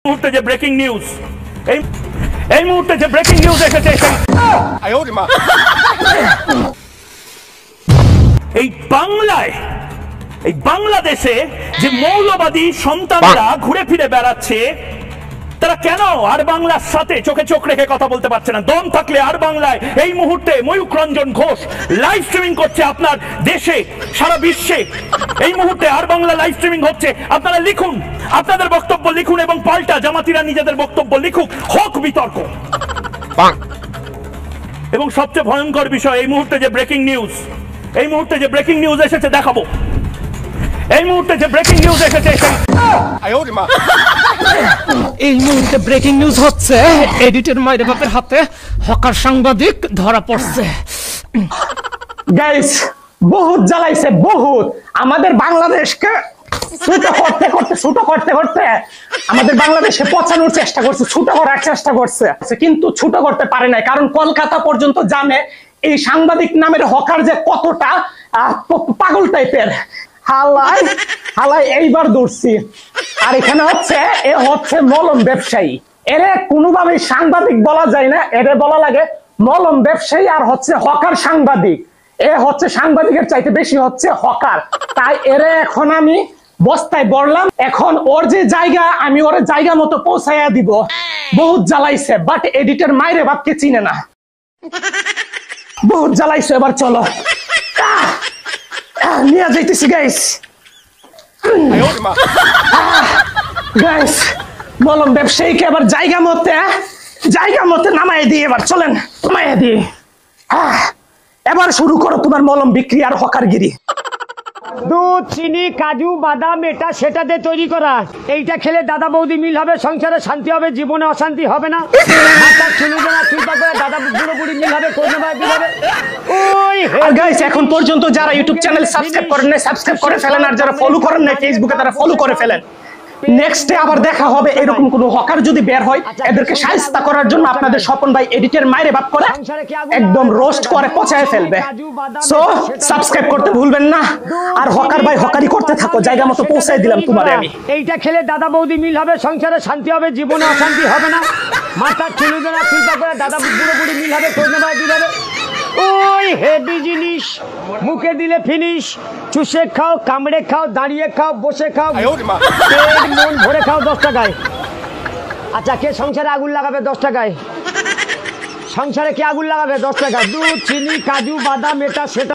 মুহূর্তে যে breaking news এই মুহূর্তে যে ব্রেকিং নিউজ এসেছে এই বাংলায় এই বাংলাদেশে যে মৌলবাদী সন্তানরা ঘুরে ফিরে বেড়াচ্ছে তারা কেন আর বাংলার সাথে চোখে চোখ রেখে কথা বলতে পারছে না? দম থাকলে আর বাংলায় এই মুহূর্তে ময়ূক রঞ্জন ঘোষ লাইভ স্ট্রিমিং করছে আপনার দেশে, সারা বিশ্বে এই মুহূর্তে আর বাংলা লাইভ স্ট্রিমিং হচ্ছে। আপনারা লিখুন, আপনাদের বক্তব্য লিখুন এবং পাল্টা জামাতিরা নিজেদের বক্তব্য লিখুক, হোক বিতর্ক। এবং সবচেয়ে ভয়ঙ্কর বিষয় এই মুহূর্তে যে ব্রেকিং নিউজ এসেছে দেখাবো। এই মুহূর্তে যে ব্রেকিং নিউজ এসেছে এই মুহূর্তে ব্রেকিং নিউজ হচ্ছে এডিটর মায়ের বাপের হাতে হকার সাংবাদিক ধরা পড়ছে। গাইস বহুত জ্বালাইছে, বহুত আমাদের বাংলাদেশকে ছোট করতে আমাদের বাংলাদেশে পচানোর চেষ্টা করছে, ছোট করার চেষ্টা করছে, কিন্তু ছোট করতে পারে নাই। কারণ কলকাতা পর্যন্ত জানে এই সাংবাদিক নামের হকার যে কতটা পাগল টাইপের। হালাই এইবার ধরছি। আর এখানে হচ্ছে মলম ব্যবসায়ী। এরে কোনোভাবেই সাংবাদিক বলা যায় না, এরে বলা লাগে মলম ব্যবসায়ী আর হচ্ছে হকার সাংবাদিক। এ হচ্ছে সাংবাদিকের চাইতে বেশি হচ্ছে হকার। তাই এরে এখন আমি বস্তায় বললাম, এখন ওর যে জায়গা আমি ওর জায়গা মতো পৌঁছাইয়া দিব। বহুত জ্বালাইছে, বাট এডিটর মায়ের বাপকে চিনে না। বহুত জ্বালাইছে, এবার চলো নিয়ে যাইতেছি গাইস। গাইস মলম ব্যবসায়ীকে এবার জায়গা মতে নামাই দিই। এবার চলেন নামাই দিই। এবার শুরু করো তোমার মলম বিক্রি আর হকারগিরি। দুধ, চিনি, কাজু, বাদাম এটা সেটা দিয়ে তৈরি করা। এইটা খেলে দাদা বৌদি মিল হবে, সংসারে শান্তি হবে, জীবনে অশান্তি হবে না। দাদা বুড়ো বুড়ি মিল হবে, আর গাইস এখন পর্যন্ত যারা ইউটিউব চ্যানেল সাবস্ক্রাইব করেন নাই সাবস্ক্রাইব করে ফেলেন, আর যারা ফলো করেন নাই ফেসবুকে তারা ফলো করে ফেলেন। নেক্সটে আবার দেখা হবে এরকম কোন হকার যদি বের হয়, এদেরকে শায়েস্তা করার জন্য আপনাদের স্বপন ভাই এডিটর মায়ের বাপ করে একদম রোস্ট করে পচায় ফেলবে। সো সাবস্ক্রাইব করতে ভুলবেন না, আর হকার ভাই হকারি করতে থাকো, জায়গা মতো পৌঁছায় দিলাম তোমারে আমি। এইটা খেলে দাদা বৌদি মিল হবে, সংসারে শান্তি হবে, জীবনে অশান্তি হবে না। মাথার চুলুদনা চিন্তা করে দাদা বুড়ো বুড়ি মিল হবে, ধন্যবাদ দিবে। ওই হেভি জিনিস, মুখে দিলে ফিনিশ। চুষে খাও, কামড়ে খাও, দাঁড়িয়ে খাও, বসে খাও, মন ভরে খাও 10 টাকায়। আচ্ছা, কে সংসারে আগুন লাগাবে 10 টাকায়? সংসারে কে আগুন লাগাবে 10 টাকা? দুধ, চিনি, কাজু, বাদাম এটা সেটা